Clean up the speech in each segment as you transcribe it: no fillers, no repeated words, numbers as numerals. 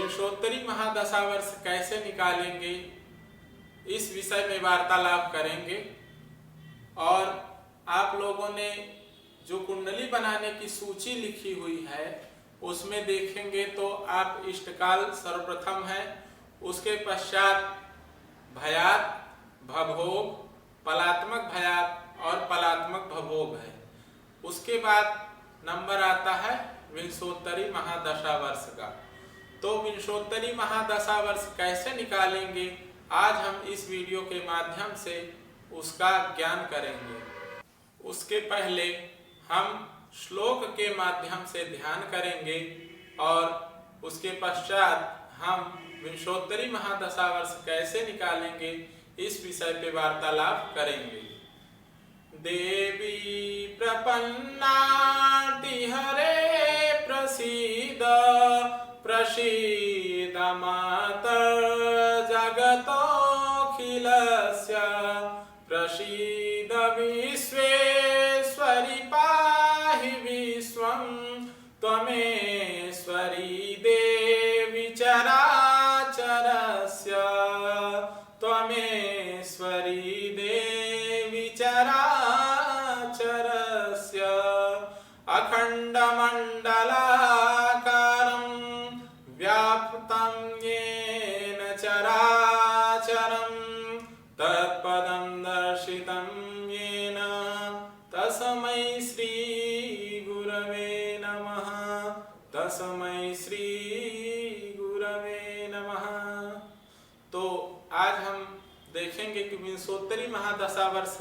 विंशोत्तरी महादशा वर्ष कैसे निकालेंगे, इस विषय में वार्तालाप करेंगे। और आप लोगों ने जो कुंडली बनाने की सूची लिखी हुई है उसमें देखेंगे तो आप इष्टकाल सर्वप्रथम है, उसके पश्चात भयात, भभोग, पलात्मक भयात और पलात्मक भभोग है। उसके बाद नंबर आता है विंशोत्तरी महादशा वर्ष का। तो विंशोत्तरी महादशा वर्ष कैसे निकालेंगे, आज हम इस वीडियो के माध्यम से उसका ज्ञान करेंगे। उसके पहले हम श्लोक के माध्यम से ध्यान करेंगे और उसके पश्चात हम विंशोत्तरी महादशा वर्ष कैसे निकालेंगे इस विषय पे वार्तालाप करेंगे। देवी प्रपन्नार्तिहरे प्रसीद प्रसीद मातर् जगतोऽखिलस्य प्रसीद विश्वेश्वरि पाहि विश्वं त्वमेश्वरी देवी चराचरस्य त्वमेश्वरी देवी चराचरस्य अखण्डमण्डलाकारं व्याप्तं येन चराचरं तत्पदं दर्शितं येन तस्मै श्री गुरवे नमः, तस्मै श्री गुरवे नमः। तो आज हम देखेंगे कि विंशोत्तरी महादशा वर्ष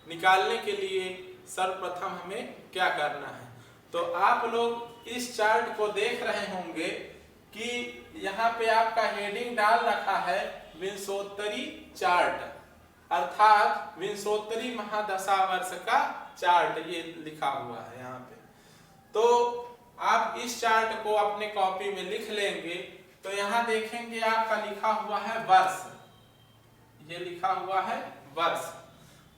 निकालने के लिए सर्वप्रथम हमें क्या करना है। तो आप लोग इस चार्ट को देख रहे होंगे कि यहाँ पे आपका हेडिंग डाल रखा है विंशोत्तरी चार्ट, अर्थात विंशोत्तरी महादशा वर्ष का चार्ट, ये लिखा हुआ है यहाँ पे। तो आप इस चार्ट को अपने कॉपी में लिख लेंगे। तो यहाँ देखेंगे आपका लिखा हुआ है वर्ष, ये लिखा हुआ है वर्ष।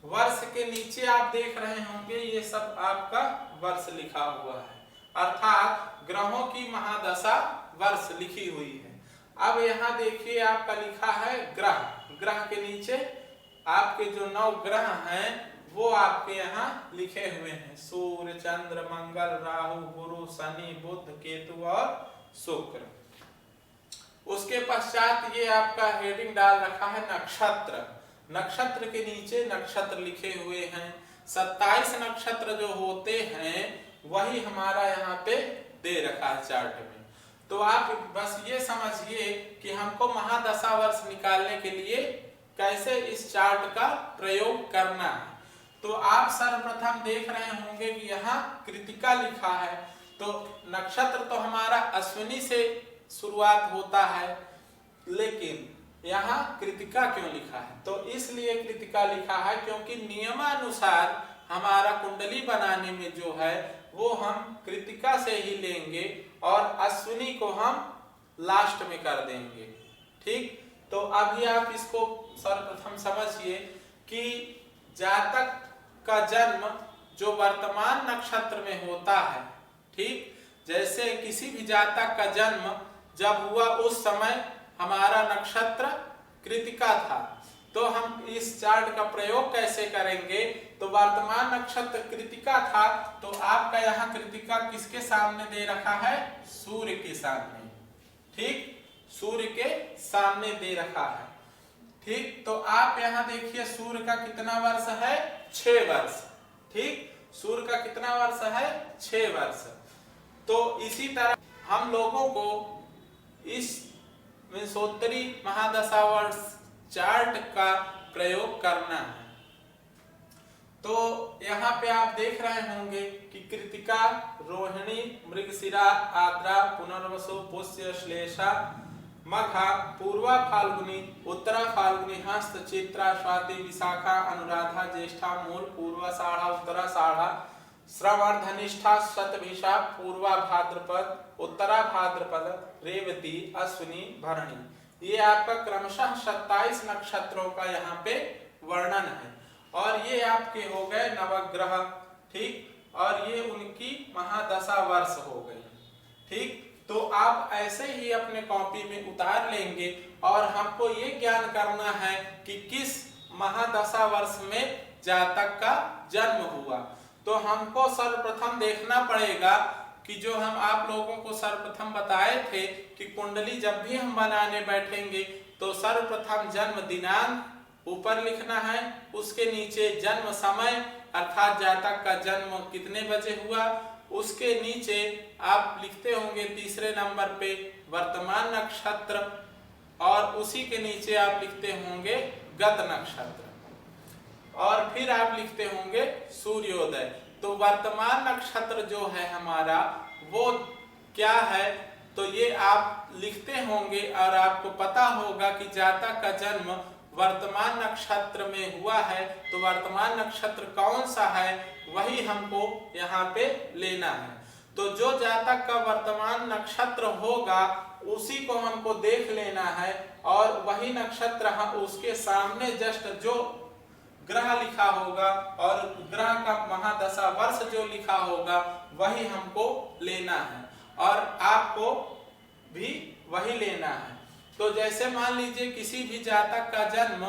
वर्ष के नीचे आप देख रहे होंगे ये सब आपका वर्ष लिखा हुआ है, अर्थात ग्रहों की महादशा वर्ष लिखी हुई है। अब यहाँ देखिए आपका लिखा है ग्रह, ग्रह के नीचे आपके जो 9 ग्रह हैं वो आपके यहाँ लिखे हुए हैं, सूर्य, चंद्र, मंगल, राहु, गुरु, शनि, बुध, केतु और शुक्र। उसके पश्चात ये आपका हेडिंग डाल रखा है नक्षत्र, नक्षत्र के नीचे नक्षत्र लिखे हुए हैं। 27 नक्षत्र जो होते हैं वही हमारा यहाँ पे दे रखा है चार्ट में। तो आप बस ये समझिए कि हमको महादशा वर्ष निकालने के लिए कैसे इस चार्ट का प्रयोग करना है। तो आप सर्वप्रथम देख रहे होंगे कि यहाँ कृतिका लिखा है। तो नक्षत्र तो हमारा अश्विनी से शुरुआत होता है, लेकिन यहाँ कृतिका क्यों लिखा है? तो इसलिए कृतिका लिखा है क्योंकि नियमानुसार हमारा कुंडली बनाने में जो है वो हम कृतिका से ही लेंगे और अश्विनी को हम लास्ट में कर देंगे। ठीक, तो अभी आप इसको सर्वप्रथम समझिए कि जातक का जन्म जो वर्तमान नक्षत्र में होता है, ठीक, जैसे किसी भी जातक का जन्म जब हुआ उस समय हमारा नक्षत्र कृतिका था, तो हम इस चार्ट का प्रयोग कैसे करेंगे? तो वर्तमान नक्षत्र कृतिका था, तो आपका यहाँ कृतिका किसके सामने दे रखा है? सूर्य के सामने, ठीक, सूर्य के सामने दे रखा है। ठीक, तो आप यहाँ देखिए सूर्य का कितना वर्ष है? 6 वर्ष। ठीक, सूर्य का कितना वर्ष है? 6 वर्ष। तो इसी तरह हम लोगों को इस विंशोत्तरी महादशा वर्ष चार्ट का प्रयोग करना है। तो यहाँ पे आप देख रहे होंगे कि कृतिका, रोहिणी, मृगशिरा, आद्रा, पुनर्वसु, पुष्य, श्लेषा, मघा, पूर्वा फाल्गुनी, उत्तरा फाल्गुनी, हस्त, चित्रा, स्वाति, विशाखा, अनुराधा, ज्येष्ठा, मूल, पूर्वाषाढ़ा, उत्तराषाढ़ा, श्रवण, धनिष्ठा, शतभिषा, पूर्वा भाद्रपद, उत्तरा भाद्रपद, रेवती, अश्विनी, भरणी, ये आपका क्रमशः 27 नक्षत्रों का यहाँ पे वर्णन है। और ये आपके हो गए नवग्रह, ठीक, और ये उनकी महादशा वर्ष हो गई। ठीक, तो आप ऐसे ही अपने कॉपी में उतार लेंगे और हमको ये ज्ञान करना है कि किस महादशा वर्ष में जातक का जन्म हुआ। तो हमको सर्वप्रथम देखना पड़ेगा कि जो हम आप लोगों को सर्वप्रथम बताए थे कि कुंडली जब भी हम बनाने बैठेंगे तो सर्वप्रथम जन्म दिनांक ऊपर लिखना है, उसके नीचे जन्म समय अर्थात जातक का जन्म कितने बजे हुआ, उसके नीचे आप लिखते होंगे तीसरे नंबर पे वर्तमान नक्षत्र और उसी के नीचे आप लिखते होंगे गत नक्षत्र और फिर आप लिखते होंगे सूर्योदय। तो वर्तमान नक्षत्र जो है हमारा वो क्या है, तो ये आप लिखते होंगे और आपको पता होगा कि जातक का जन्म वर्तमान नक्षत्र में हुआ है। तो वर्तमान नक्षत्र कौन सा है वही हमको यहाँ पे लेना है। तो जो जातक का वर्तमान नक्षत्र होगा उसी को हमको देख लेना है और वही नक्षत्र हम उसके सामने जस्ट जो ग्रह लिखा होगा और ग्रह का महादशा वर्ष जो लिखा होगा वही हमको लेना है और आपको भी वही लेना है। तो जैसे मान लीजिए किसी भी जातक का जन्म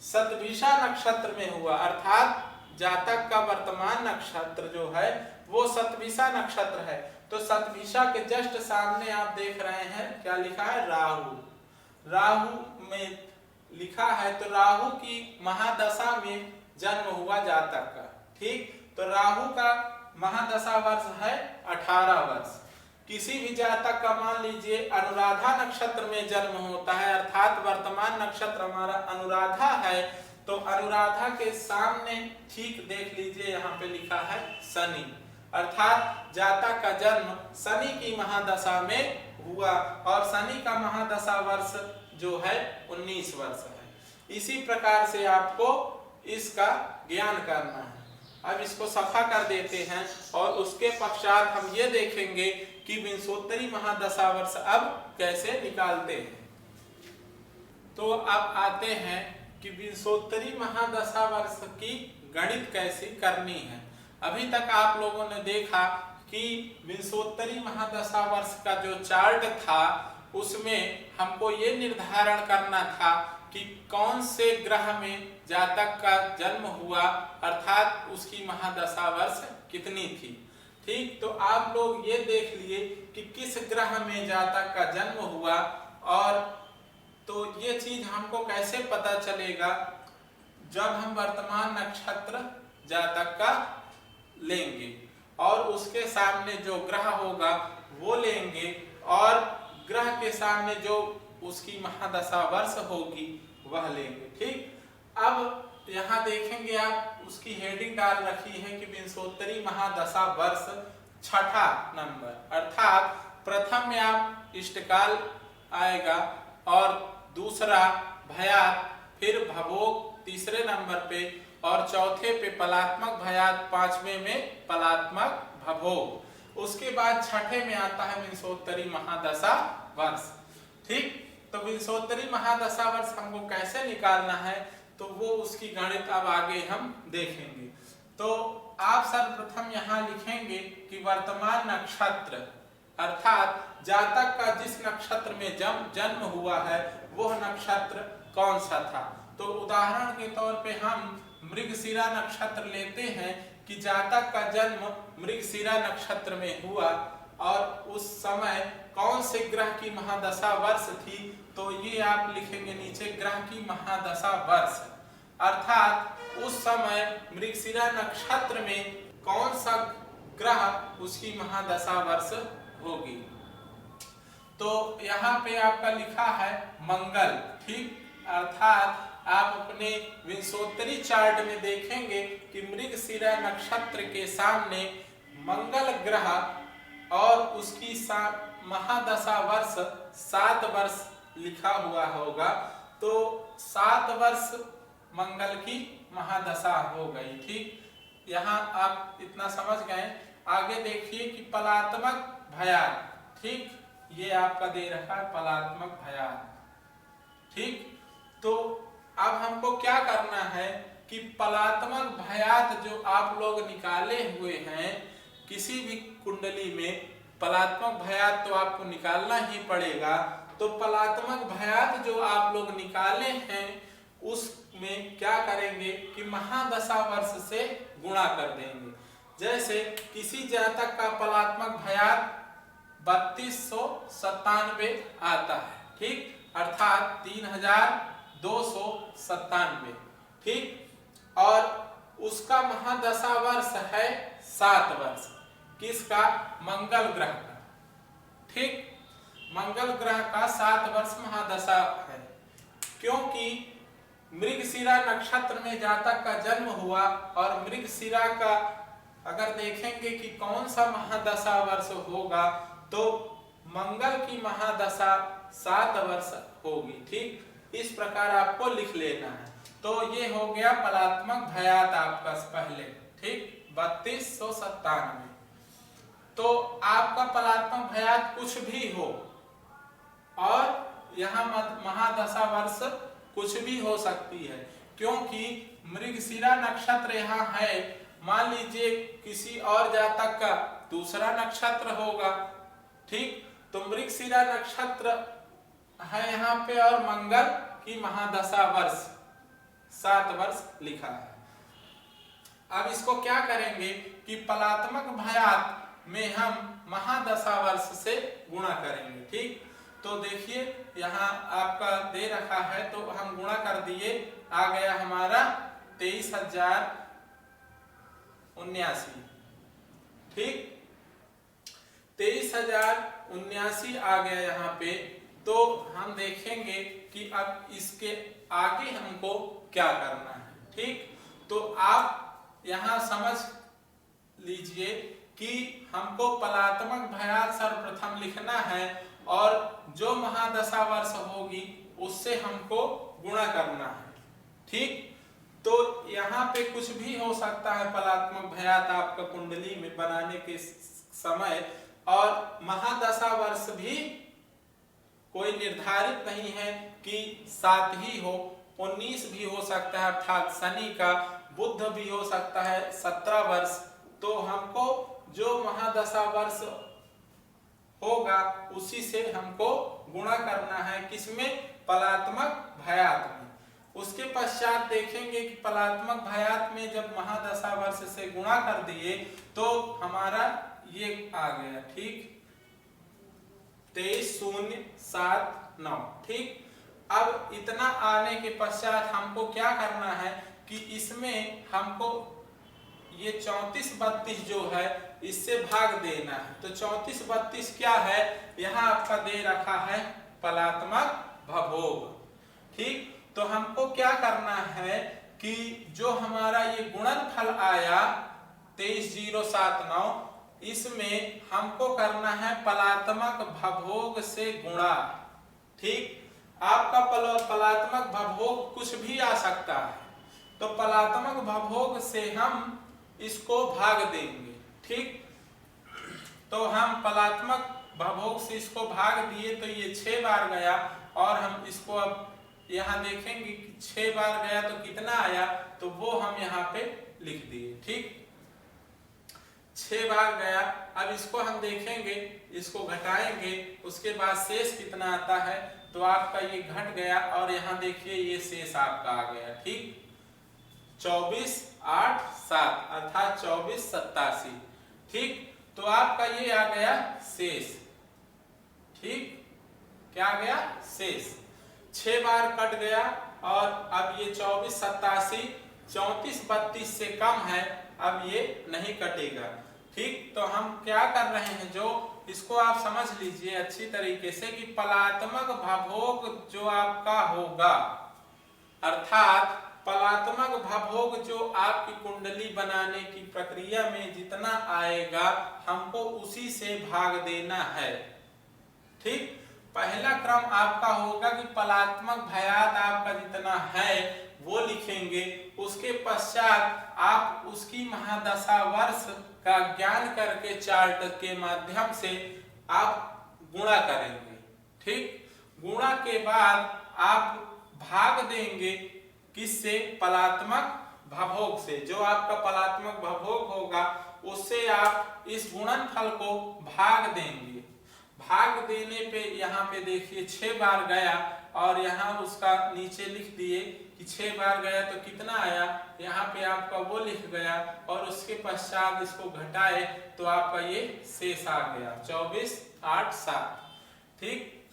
शतभिषा नक्षत्र में हुआ अर्थात जातक का वर्तमान नक्षत्र जो है वो शतभिषा नक्षत्र है, तो शतभिषा के जस्ट सामने आप देख रहे हैं क्या लिखा है, राहु। राहु में लिखा है तो राहु की महादशा में जन्म हुआ जातक का। ठीक, तो राहु का महादशा वर्ष है 18 वर्ष। किसी भी जातक का मान लीजिए अनुराधा नक्षत्र में जन्म होता है अर्थात वर्तमान नक्षत्र हमारा अनुराधा है, तो अनुराधा के सामने ठीक देख लीजिए यहाँ पे लिखा है शनि अर्थात जातक का जन्म शनि की महादशा में हुआ और शनि का महादशा वर्ष जो है 19 वर्ष है। इसी प्रकार से आपको इसका ज्ञान करना है। अब इसको सफा कर देते हैं और उसके पश्चात हम ये देखेंगे कि विंशोत्तरी महादशा वर्ष अब कैसे निकालते हैं। तो अब आते हैं कि विंशोत्तरी महादशा वर्ष की गणित कैसे करनी है। अभी तक आप लोगों ने देखा कि विंशोत्तरी महादशा वर्ष का जो चार्ट था उसमें हमको ये निर्धारण करना था कि कौन से ग्रह में जातक का जन्म हुआ अर्थात उसकी महादशा वर्ष कितनी थी। ठीक, तो आप लोग ये देख लिए कि किस ग्रह में जातक का जन्म हुआ और तो ये चीज हमको कैसे पता चलेगा, जब हम वर्तमान नक्षत्र जातक का लेंगे और उसके सामने जो ग्रह होगा वो लेंगे और ग्रह के सामने जो उसकी महादशा वर्ष होगी वह लेंगे। ठीक, अब यहाँ देखेंगे आप उसकी हेडिंग डाल रखी है कि विंशोत्तरी महादशा वर्ष छठा नंबर अर्थात प्रथम में आप इष्टकाल आएगा और दूसरा भयात, फिर भभोग तीसरे नंबर पे और चौथे पे पलात्मक भयात, पांचवें में पलात्मक भभोग, उसके बाद छठे में आता है विंशोत्तरी महादशा वर्ष। ठीक, तो विंशोत्तरी महादशा वर्ष हमको कैसे निकालना है तो वो उसकी गणित अब आगे हम देखेंगे। तो आप सर्वप्रथम यहाँ लिखेंगे कि वर्तमान नक्षत्र अर्थात जातक का जिस नक्षत्र में जन्म हुआ है वह नक्षत्र कौन सा था। तो उदाहरण के तौर पे हम मृगशिरा नक्षत्र लेते हैं कि जातक का जन्म मृगशिरा नक्षत्र में हुआ और उस समय कौन से ग्रह की महादशा वर्ष थी, तो ये आप लिखेंगे नीचे ग्रह की महादशा वर्ष अर्थात उस समय मृगशिरा नक्षत्र में कौन सा ग्रह उसकी महादशा वर्ष होगी। तो यहाँ पे आपका लिखा है मंगल। ठीक, अर्थात आप अपने विंशोत्तरी चार्ट में देखेंगे कि मृगशिरा नक्षत्र के सामने मंगल ग्रह और उसकी महादशा वर्ष 7 वर्ष लिखा हुआ होगा, तो 7 वर्ष मंगल की महादशा हो गई। ठीक, यहाँ आप इतना समझ गए। आगे देखिए कि पलात्मक भयात। ठीक, ये आपका दे रखा है पलात्मक भयात। ठीक, तो अब हमको क्या करना है कि पलात्मक भयात जो आप लोग निकाले हुए हैं किसी भी कुंडली में, पलात्मक भयात तो आपको निकालना ही पड़ेगा। तो पलात्मक भयात जो आप लोग निकाले हैं उसमें क्या करेंगे कि महादशा वर्ष से गुणा कर देंगे। जैसे किसी जातक का पलात्मक भयात 3297 आता है, ठीक, अर्थात 3297, ठीक, और उसका महादशा वर्ष है 7 वर्ष। किसका? मंगल ग्रह का, ठीक, मंगल ग्रह का 7 वर्ष महादशा है। क्योंकि मृगशिरा नक्षत्र में जातक का जन्म हुआ और मृगशिरा का अगर देखेंगे कि कौन सा महादशा वर्ष होगा तो मंगल की महादशा 7 वर्ष होगी, ठीक। इस प्रकार आपको लिख लेना है। तो ये हो गया पलात्मक भयात आपका पहले, ठीक, 3297। तो आपका पलात्मक भयात कुछ भी हो और यहाँ महादशा वर्ष कुछ भी हो सकती है, क्योंकि मृगशिरा नक्षत्र यहाँ है। मान लीजिए किसी और जातक का दूसरा नक्षत्र होगा, ठीक, तो मृगशिरा नक्षत्र है यहाँ पे और मंगल की महादशा वर्ष 7 वर्ष लिखा है। अब इसको क्या करेंगे कि पलात्मक भयात में हम महादशा वर्ष से गुणा करेंगे, ठीक। तो देखिए यहाँ आपका दे रखा है तो हम गुणा कर दिए, आ गया हमारा 23,079, ठीक, 23,079 आ गया यहाँ पे। तो हम देखेंगे कि अब इसके आगे हमको क्या करना है, ठीक। तो आप यहाँ समझ लीजिए कि हमको पलात्मक भयात सर्वप्रथम लिखना है और जो महादशा वर्ष होगी उससे हमको गुणा करना है, ठीक। तो यहाँ पे कुछ भी हो सकता है पलात्मक भयात आपका कुंडली में बनाने के समय, और महादशा वर्ष भी कोई निर्धारित नहीं है कि 7 ही हो, 19 भी हो सकता है, अर्थात शनि का, बुध भी हो सकता है 17 वर्ष। तो हमको जो महादशा वर्ष होगा उसी से हमको गुणा करना है, किसमें? पलात्मक भयात में। उसके पश्चात देखेंगे कि पलात्मक भयात में जब महादशा वर्ष से गुणा कर दिए तो हमारा ये आ गया, ठीक, 23,079, ठीक। अब इतना आने के पश्चात हमको क्या करना है कि इसमें हमको ये 34-32 जो है इससे भाग देना है। तो 34-32 क्या है? यहाँ आपका दे रखा है पलात्मक भवोग, ठीक। तो हमको क्या करना है कि जो हमारा ये गुणनफल आया 23,079, इसमें हमको करना है पलात्मक भवोग से गुणा, ठीक। आपका पलात्मक भवोग कुछ भी आ सकता है, तो पलात्मक भवोग से हम इसको भाग देंगे, ठीक। तो हम पलात्मक भवोग से इसको भाग दिए तो ये 6 बार गया, और हम इसको अब यहाँ देखेंगे कि 6 बार गया तो कितना आया, तो वो हम यहाँ पे लिख दिए, ठीक। 6 बार गया। अब इसको हम देखेंगे, इसको घटाएंगे, उसके बाद शेष कितना आता है, तो आपका ये घट गया और यहाँ देखिए ये शेष आपका आ गया, ठीक, 24,8,7 अर्थात 24,87, ठीक। तो आपका ये आ गया शेष, ठीक, क्या आ गया? शेष। 6 बार कट गया और अब ये 24,87 34,32 से कम है, अब ये नहीं कटेगा, ठीक। तो हम क्या कर रहे हैं, जो इसको आप समझ लीजिए अच्छी तरीके से कि पलात्मक भवोग जो आपका होगा, अर्थात पलात्मक भवोग जो आपकी कुंडली बनाने की प्रक्रिया में जितना आएगा हमको उसी से भाग देना है, ठीक। पहला क्रम आपका होगा कि पलात्मक भयात आपका जितना है वो लिखेंगे, उसके पश्चात आप उसकी महादशा वर्ष का ज्ञान करके चार्ट के माध्यम से आप गुणा करेंगे, ठीक। गुणा के बाद आप भाग देंगे किससे? पलात्मक भवोग से। जो आपका पलात्मक भवोग होगा उससे आप इस गुणनफल को भाग देंगे। भाग देने पे यहाँ पे देखिए 6 बार गया और यहाँ उसका नीचे लिख दिए कि 6 बार गया तो कितना आया, यहाँ पे आपका वो लिख गया और उसके पश्चात इसको घटाए तो आपका ये शेष आ गया 24, 8, 7। ठीक,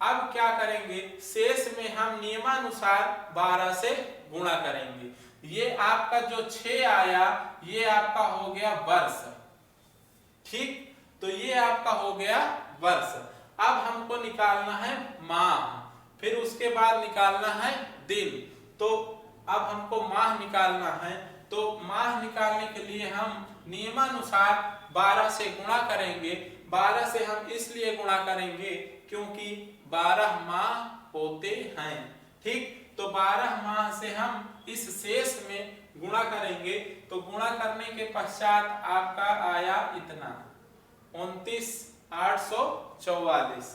अब क्या करेंगे, शेष में हम नियमानुसार 12 से गुणा करेंगे। ये आपका जो 6 आया ये आपका हो गया वर्ष। ठीक, तो ये आपका हो गया वर्ष। अब हमको निकालना है माह, फिर उसके बाद निकालना है दिन। तो अब हमको माह निकालना है, तो माह निकालने के लिए हम नियमानुसार 12 से गुणा करेंगे। 12 से हम इसलिए गुणा करेंगे क्योंकि 12 माह होते हैं। ठीक, तो 12 माह से हम इस शेष में गुणा करेंगे। तो गुणा करने के पश्चात आपका आया इतना 29,844।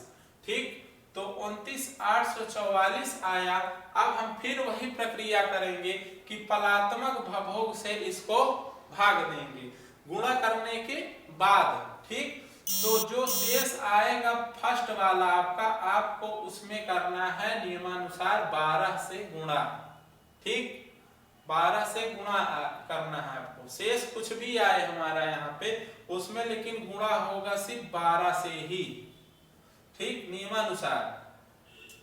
ठीक, तो 29,844 आया। अब हम फिर वही प्रक्रिया करेंगे कि पलात्मक भवभोग से इसको भाग देंगे गुणा करने के बाद। ठीक, तो जो शेष आएगा फर्स्ट वाला आपका, आपको उसमें करना है नियमानुसार 12 से गुणा। ठीक, 12 से गुणा करना है आपको। शेष कुछ भी आए हमारा यहाँ पे उसमें, लेकिन गुणा होगा सिर्फ 12 से ही। ठीक, नियमानुसार।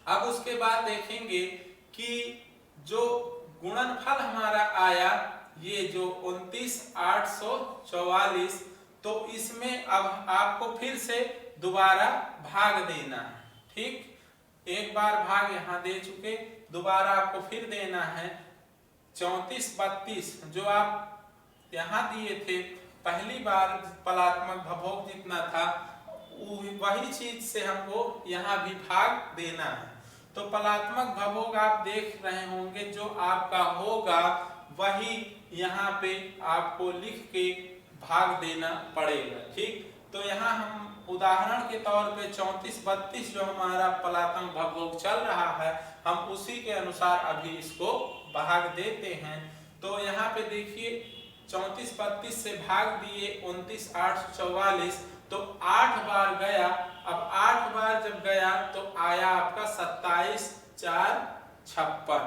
अब उसके बाद देखेंगे कि जो गुणनफल हमारा आया ये जो 29,844, तो इसमें अब आपको फिर से दोबारा भाग देना है। ठीक, एक बार भाग यहाँ दे चुके, दोबारा आपको फिर देना है 34, 32 जो आप यहाँ दिए थे पहली बार पलात्मक भवभोग जितना था वही चीज से हमको यहाँ भी भाग देना है। तो पलात्मक भवभोग आप देख रहे होंगे जो आपका होगा वही यहाँ पे आपको लिख के भाग देना पड़ेगा। ठीक, तो यहाँ हम उदाहरण के तौर पे 34, 32 जो हमारा पलात्मक भवभोग चल रहा है हम उसी के अनुसार अभी इसको भाग देते हैं। तो यहाँ पे देखिए 34, 32 से भाग दिए 29,844, तो 8 बार गया। अब 8 बार जब गया तो आया आपका 27,456।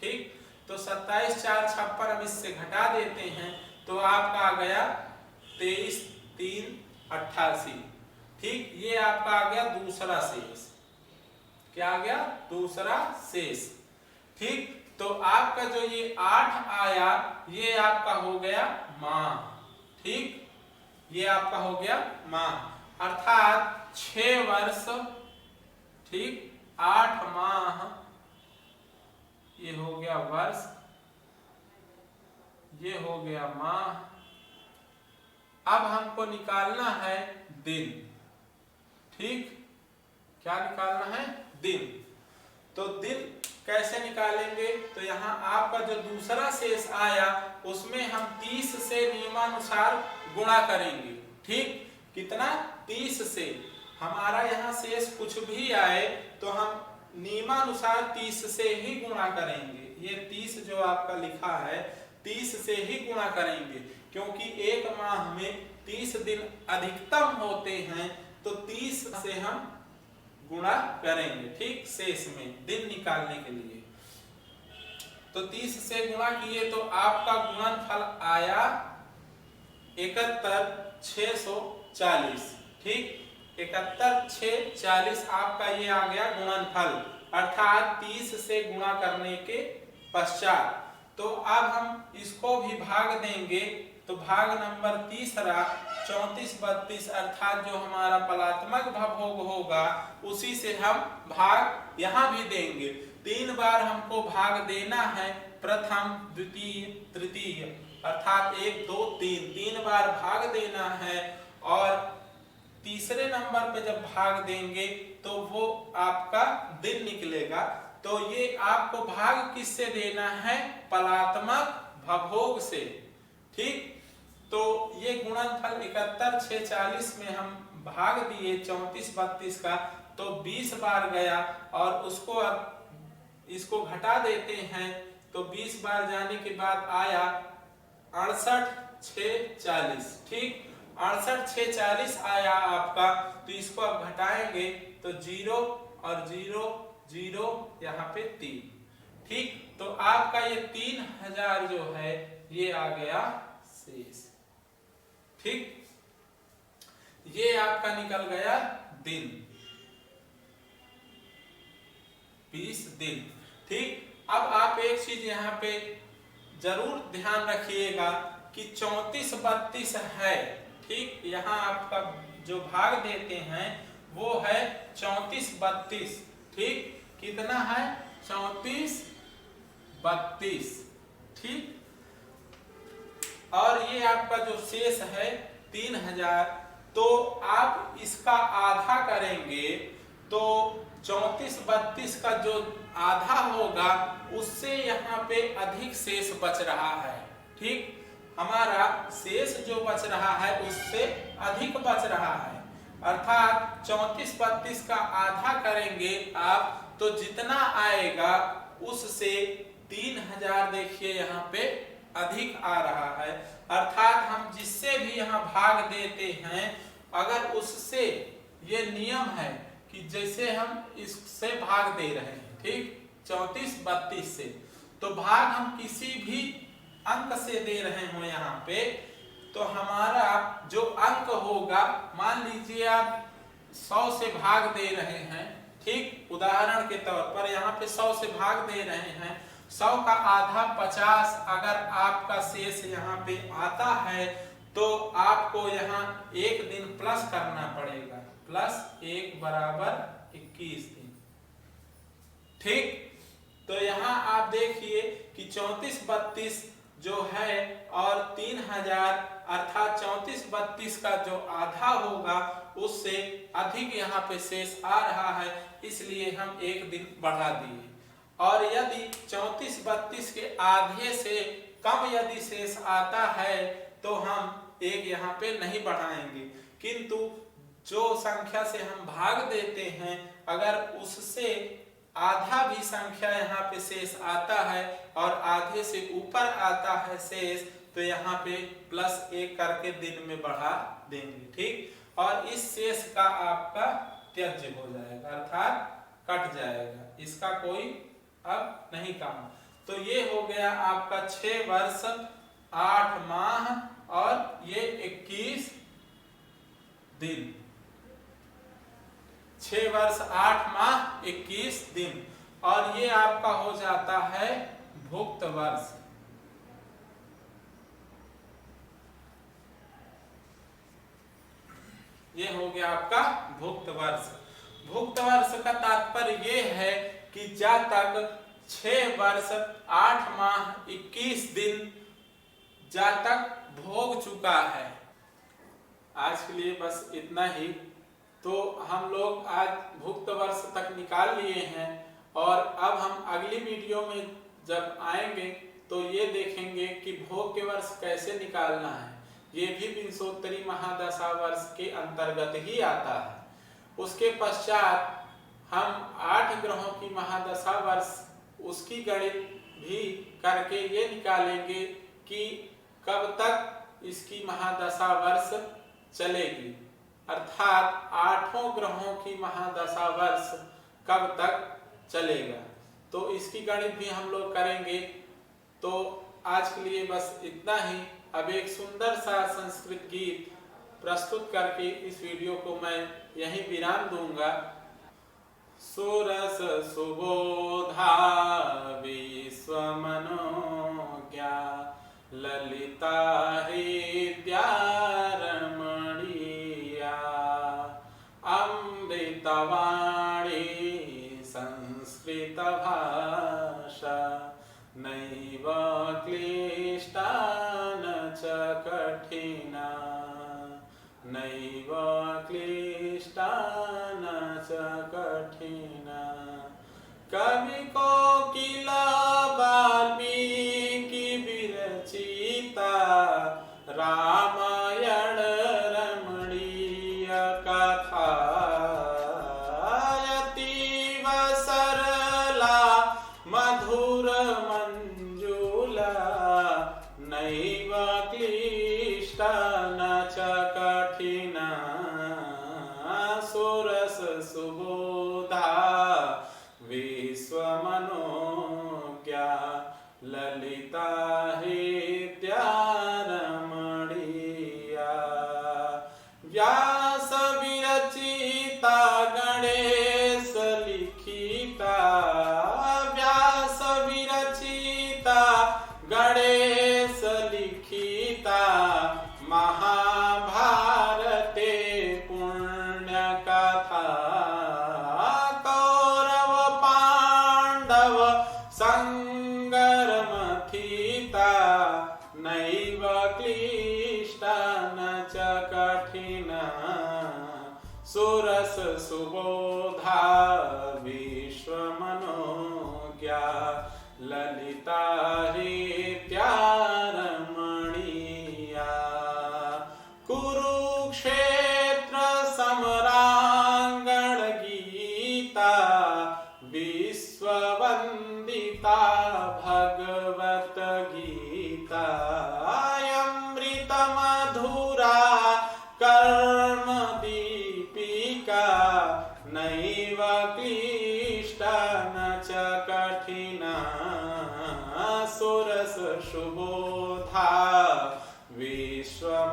ठीक, तो 27,456 हम इससे घटा देते हैं तो आपका आ गया 23,388। ठीक, ये आपका आ गया दूसरा शेष। क्या आ गया? दूसरा शेष। ठीक, तो आपका जो ये 8 आया ये आपका हो गया माह। ठीक, ये आपका हो गया माह, अर्थात 6 वर्ष। ठीक, 8 माह ये हो गया वर्ष, ये हो गया माह। अब हमको निकालना है दिन। ठीक, क्या निकालना है? दिन। तो दिन कैसे निकालेंगे? तो यहाँ आपका जो दूसरा शेष आया उसमें हम 30 से नियमानुसार गुणा करेंगे। ठीक, कितना? 30 से। हमारा यहाँ शेष कुछ भी आए तो हम नियमानुसार 30 से ही गुणा करेंगे। ये 30 जो आपका लिखा है 30 से ही गुणा करेंगे क्योंकि एक माह में 30 दिन अधिकतम होते हैं, तो 30 से हम गुणा करेंगे। ठीक, शेष में दिन निकालने के लिए। तो 30 से गुणा किए तो आपका गुणनफल आया 71,640। ठीक, 71,640 आपका ये आ गया गुणनफल, अर्थात 30 से गुणा करने के पश्चात। तो अब हम इसको भी भाग देंगे। तो भाग नंबर तीसरा 34, 32 अर्थात जो हमारा पलात्मक भवभोग होगा उसी से हम भाग यहाँ भी देंगे। 3 बार हमको भाग देना है, प्रथम, द्वितीय, तृतीय, अर्थात 1, 2, 3 बार भाग देना है। और तीसरे नंबर पे जब भाग देंगे तो वो आपका दिन निकलेगा। तो ये आपको भाग किससे देना है? पलात्मक भवभोग से। ठीक, तो ये गुणनफल 71,640 में हम भाग दिए 34, 32 का, तो 20 बार गया और उसको अब इसको घटा देते हैं। तो 20 बार जाने के बाद आया 640, ठीक। 68 640 आया आपका। तो इसको अब घटाएंगे तो 0 और 0 0 यहाँ पे 3, ठीक। तो आपका ये 3000 जो है ये आ गया शेष, ठीक। ये आपका निकल गया दिन, 20 दिन, ठीक। अब आप एक चीज यहाँ पे जरूर ध्यान रखिएगा कि 34 32 है, ठीक। यहाँ आपका जो भाग देते हैं वो है 34 32, ठीक। कितना है? 34 32, ठीक। और ये आपका जो शेष है 3000, तो आप इसका आधा करेंगे तो 34 32 का जो आधा होगा उससे यहाँ पे अधिक शेष बच रहा है, ठीक। हमारा शेष जो बच रहा है उससे अधिक बच रहा है, अर्थात 34 32 का आधा करेंगे आप तो जितना आएगा उससे 3000 देखिए यहाँ पे अधिक आ रहा है। अर्थात हम जिससे भी यहाँ भाग देते हैं अगर उससे, ये नियम है कि जैसे हम इससे भाग दे रहे हैं, ठीक, 34 32 से, तो भाग हम किसी भी अंक से दे रहे हो यहाँ पे, तो हमारा जो अंक होगा, मान लीजिए आप 100 से भाग दे रहे हैं, ठीक, उदाहरण के तौर पर यहाँ पे 100 से भाग दे रहे हैं, 100 का आधा 50 अगर आपका शेष यहाँ पे आता है तो आपको यहाँ एक दिन प्लस करना पड़ेगा, +1 बराबर 21 दिन, ठीक। तो यहाँ आप देखिए कि 34 32 जो है और 3000 अर्थात 34 32 का जो आधा होगा उससे अधिक यहाँ पे शेष आ रहा है, इसलिए हम एक दिन बढ़ा दिए। और यदि 34 32 के आधे से कम यदि शेष आता है तो हम एक यहाँ पे नहीं बढ़ाएंगे, किंतु जो संख्या से हम भाग देते हैं अगर उससे आधा भी संख्या यहाँ पे शेष आता है और आधे से ऊपर आता है शेष, तो यहाँ पे +1 करके दिन में बढ़ा देंगे, ठीक। और इस शेष का आपका त्याज्य हो जाएगा, अर्थात कट जाएगा, इसका कोई अब नहीं काम। तो ये हो गया आपका 6 वर्ष 8 माह और ये 21 दिन, 6 वर्ष 8 माह 21 दिन, और ये आपका हो जाता है भुक्त वर्ष। ये हो गया आपका भुक्त वर्ष। भुक्त वर्ष का तात्पर्य ये है कि जब तक 6 वर्ष 8 माह 21 दिन जब तक भोग चुका है। आज के लिए बस इतना ही। तो हम लोग आज भुक्त वर्ष तक निकाल लिए हैं और अब हम अगली वीडियो में जब आएंगे तो ये देखेंगे कि भोग के वर्ष कैसे निकालना है। ये भी विंशोत्तरी महादशा वर्ष के अंतर्गत ही आता है। उसके पश्चात हम 8 ग्रहों की महादशा वर्ष उसकी गणित भी करके ये निकालेंगे कि कब तक इसकी महादशा वर्ष चलेगी, अर्थात 8 ग्रहों की महादशा वर्ष कब तक चलेगा। तो इसकी गणित भी हम लोग करेंगे। तो आज के लिए बस इतना ही। अब एक सुंदर सा संस्कृत गीत प्रस्तुत करके इस वीडियो को मैं यहीं विराम दूंगा। सुरस सुबोधा विश्वमनोज्ञा ललिता हृद्या रमणीया अमृतवाणी संस्कृत भाषा नैव क्लिष्टा न च कठिना नैव क्लिष्टा न च कठिना। कवि कोकिल वाल्मीकि विरचिता रामायण रमणीय कथा अतीव सरला मधुर मंजुला नैव क्लिष्टा पाण्डव सङ्गरमथिता नैव क्लिष्टा न च कठिना सुरस सुबोधा विश्वमनोज्ञा ललिता हृत्यारमणीया कुरुक्षेत्र समरांगण गीता विश्ववंदिता भगवत गीता अमृत मधुरा कर्म दीपिका नैव क्लिष्टा न च कठिना सुरस सुबोधा विश्वमनोज्ञा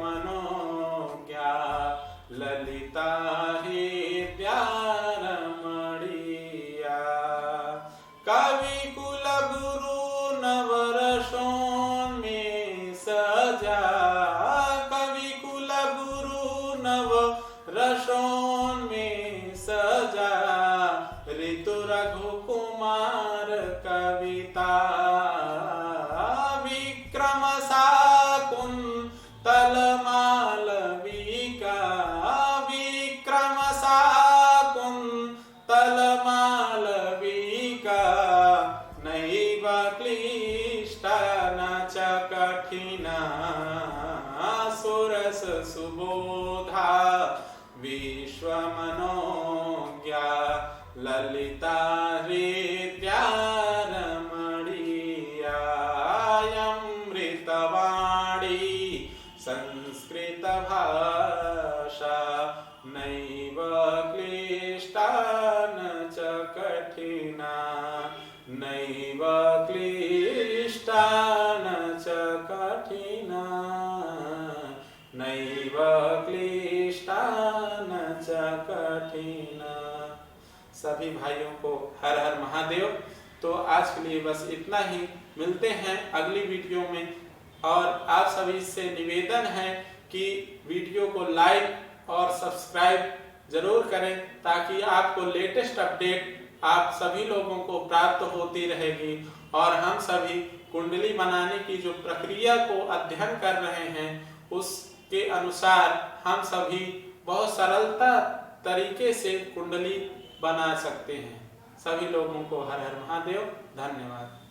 ललिता हृत्यारमणीया कवि कुल गुरु नवरसोन्मेष सजा कवि कुल गुरु नवरसोन्मेष सजा ऋतु रघुकुमार कविता विक्रम शाकुंतल मालविका विक्रम शाकुंतल मालविका नैव क्लिष्टा न च कठिना सुरस सुबोधा विश्वमनोज्ञा ललिता हृत्यारमणीया अमृतवाणी संस्कृत भाषा नैव क्लिष्टा न च कठिना नैव क्लिष्टा न च कठिना नैव क्लिष्टा न च कठिना। सभी भाइयों को हर हर महादेव। तो आज के लिए बस इतना ही, मिलते हैं अगली वीडियो में। और आप सभी से निवेदन है कि वीडियो को लाइक और सब्सक्राइब जरूर करें ताकि आपको लेटेस्ट अपडेट आप सभी लोगों को प्राप्त होती रहेगी। और हम सभी कुंडली बनाने की जो प्रक्रिया को अध्ययन कर रहे हैं उसके अनुसार हम सभी बहुत सरलता तरीके से कुंडली बना सकते हैं। सभी लोगों को हर हर महादेव। धन्यवाद।